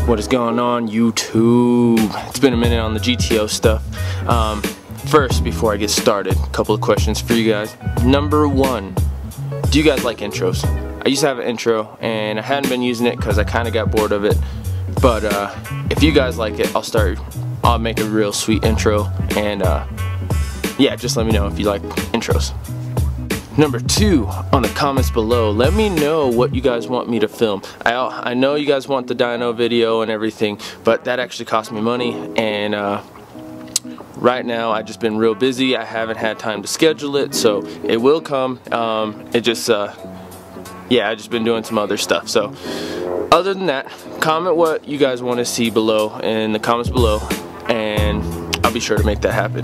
What is going on, YouTube? It's been a minute on the GTO stuff. First, before I get started, a couple of questions for you guys. Number one, do you guys like intros? I used to have an intro and I hadn't been using it because I kind of got bored of it. But if you guys like it, I'll make a real sweet intro. And yeah, just let me know if you like intros. Number two, on the comments below, let me know what you guys want me to film. I know you guys want the dyno video and everything, but that actually cost me money, and right now I've just been real busy. I haven't had time to schedule it, so it will come. Yeah, I've just been doing some other stuff. So other than that, comment what you guys want to see below in the comments below, and I'll be sure to make that happen.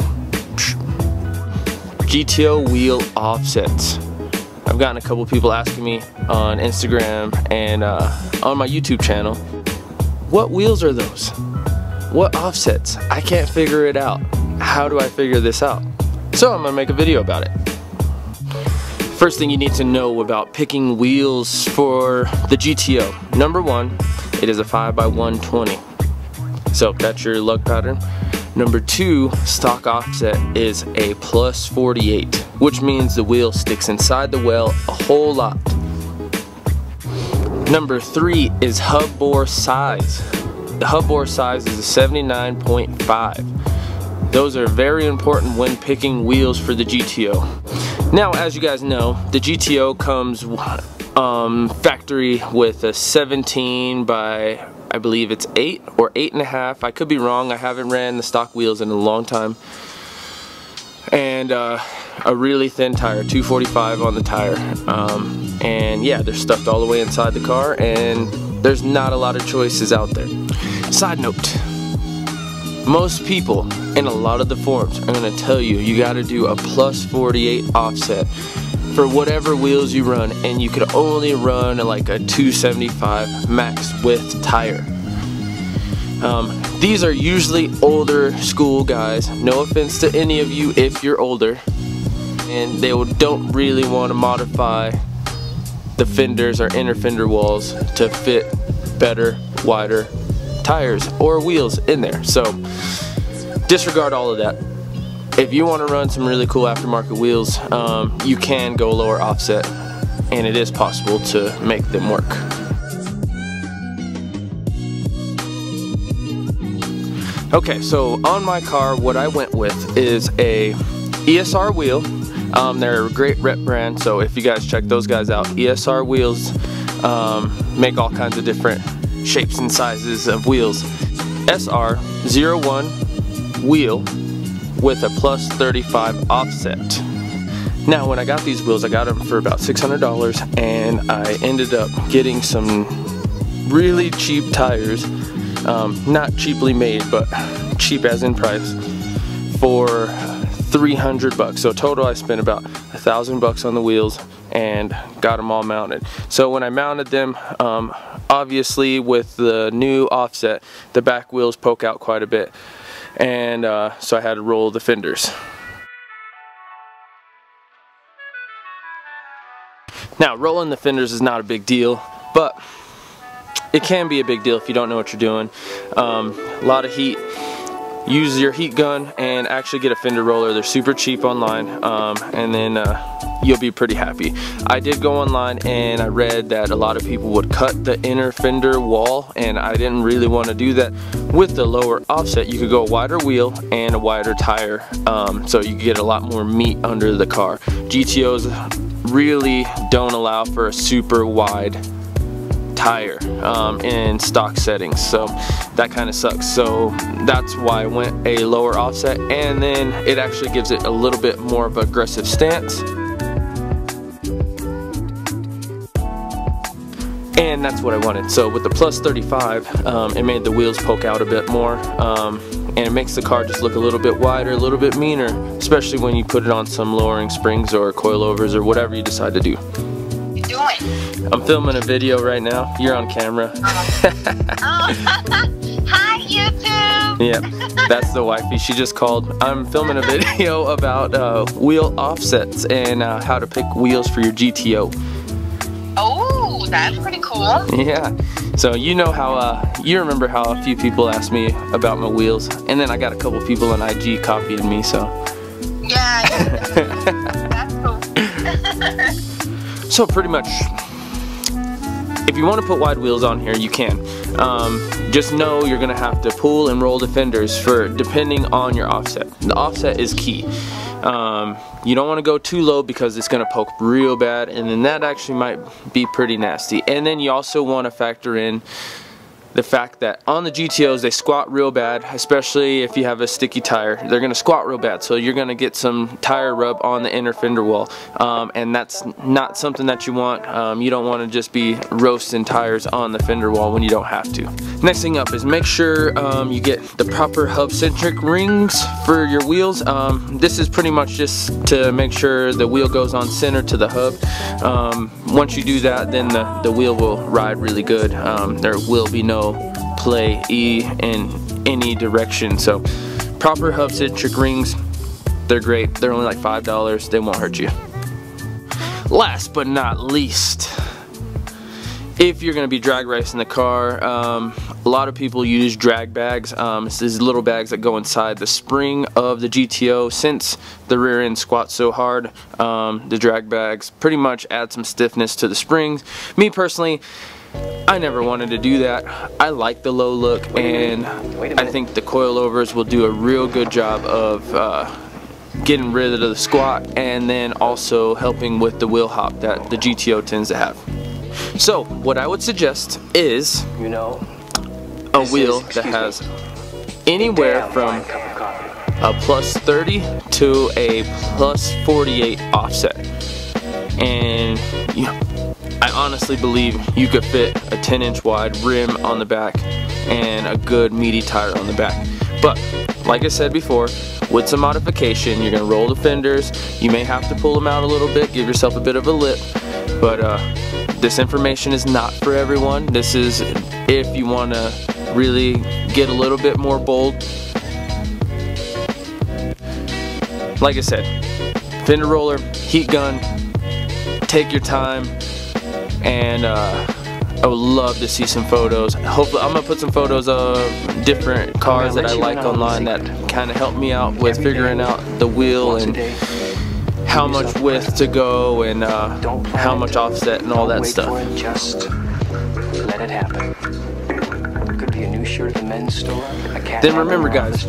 Gt0 wheel offsets. I've gotten a couple people asking me on Instagram and on my YouTube channel, what wheels are those? What offsets? I can't figure it out. How do I figure this out? So I'm gonna make a video about it. First thing you need to know about picking wheels for the GTO. Number one, it is a 5x120. So that's your lug pattern. Number two, stock offset is a +48, which means the wheel sticks inside the well a whole lot. Number three is hub bore size. The hub bore size is a 79.5. Those are very important when picking wheels for the GTO. Now, as you guys know, the GTO comes factory with a 17 by, I believe it's 8 or 8.5. I could be wrong. I haven't ran the stock wheels in a long time. And a really thin tire, 245 on the tire. And yeah, they're stuffed all the way inside the car, and there's not a lot of choices out there. Side note, most people in a lot of the forums are going to tell you you got to do a +48 offset for whatever wheels you run, and you could only run like a 275 max width tire. These are usually older school guys. No offense to any of you if you're older, and they don't really want to modify the fenders or inner fender walls to fit better, wider tires or wheels in there. So disregard all of that. If you want to run some really cool aftermarket wheels, you can go lower offset, and it is possible to make them work. Okay, so on my car, what I went with is a ESR wheel. They're a great rep brand, so if you guys check those guys out, ESR wheels make all kinds of different shapes and sizes of wheels. SR01 wheel with a +35 offset. Now, when I got these wheels, I got them for about $600, and I ended up getting some really cheap tires, not cheaply made, but cheap as in price, for 300 bucks. So total I spent about $1,000 on the wheels and got them all mounted. So when I mounted them, obviously with the new offset, the back wheels poke out quite a bit, and so I had to roll the fenders. Now, rolling the fenders is not a big deal, but it can be a big deal if you don't know what you're doing. A lot of heat. Use your heat gun and actually get a fender roller. They're super cheap online, and then you'll be pretty happy. I did go online and I read that a lot of people would cut the inner fender wall, and I didn't really want to do that. With the lower offset, you could go a wider wheel and a wider tire, so you could get a lot more meat under the car. GTOs really don't allow for a super wide tire in stock settings, so that kind of sucks. So that's why I went a lower offset, and then it actually gives it a little bit more of an aggressive stance, and that's what I wanted. So with the +35, it made the wheels poke out a bit more, and it makes the car just look a little bit wider, a little bit meaner, especially when you put it on some lowering springs or coilovers or whatever you decide to do. I'm filming a video right now. You're on camera. Hi, YouTube. Yeah, that's the wifey. She just called. I'm filming a video about wheel offsets and how to pick wheels for your GTO. Oh, That's pretty cool. Yeah. So you know how, you remember how a few people asked me about my wheels, and then I got a couple people on IG copying me, so. Yeah. That's cool. So pretty much, if you want to put wide wheels on here, you can. Just know you're gonna have to pull and roll the fenders depending on your offset. The offset is key. You don't want to go too low because it's going to poke real bad, and then that actually might be pretty nasty. And then you also want to factor in the fact that on the GTOs they squat real bad, especially if you have a sticky tire. They're going to squat real bad, so you're going to get some tire rub on the inner fender wall, and that's not something that you want. You don't want to just be roasting tires on the fender wall when you don't have to. Next thing up is make sure you get the proper hub centric rings for your wheels. This is pretty much just to make sure the wheel goes on center to the hub. Once you do that, then the wheel will ride really good. There will be no play in any direction. So proper hub centric rings, they're great. They're only like $5. They won't hurt you. Last but not least, if you're going to be drag racing the car, a lot of people use drag bags. It's these little bags that go inside the spring of the GTO. Since the rear end squats so hard, the drag bags pretty much add some stiffness to the springs. Me personally, I never wanted to do that. I like the low look, and I think the coilovers will do a real good job of getting rid of the squat, and then also helping with the wheel hop that the GTO tends to have. So what I would suggest is a wheel that has anywhere from a +30 to a +48 offset, and I honestly believe you could fit a 10-inch wide rim on the back and a good meaty tire on the back. But like I said before, with some modification, you're going to roll the fenders. You may have to pull them out a little bit, give yourself a bit of a lip, but this information is not for everyone. This is if you want to really get a little bit more bold. Like I said, fender roller, heat gun, take your time, and I would love to see some photos. Hopefully, I'm gonna put some photos of different cars that I like online that kind of help me out with figuring out the wheel and how much width to go and how much offset and all that stuff. Just let it happen. Could be a new shirt at the men's store. Then remember, guys,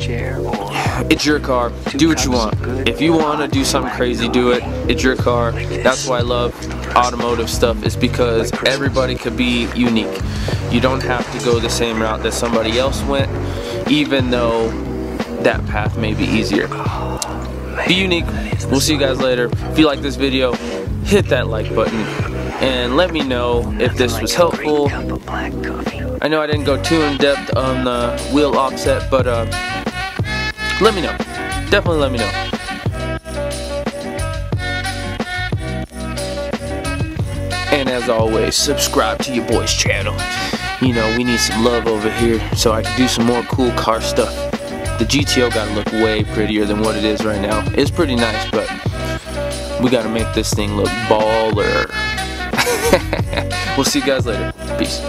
it's your car. Do what you want. If you want to do something crazy, do it. It's your car. That's why I love automotive stuff, is because everybody could be unique. You don't have to go the same route that somebody else went, even though that path may be easier. Be unique. We'll see you guys later. If you like this video, hit that like button and let me know if this was helpful. I know I didn't go too in depth on the wheel offset, but let me know. Definitely let me know. And as always, subscribe to your boy's channel. You know, we need some love over here so I can do some more cool car stuff. The GTO gotta look way prettier than what it is right now. It's pretty nice, but we gotta make this thing look baller. We'll see you guys later. Peace.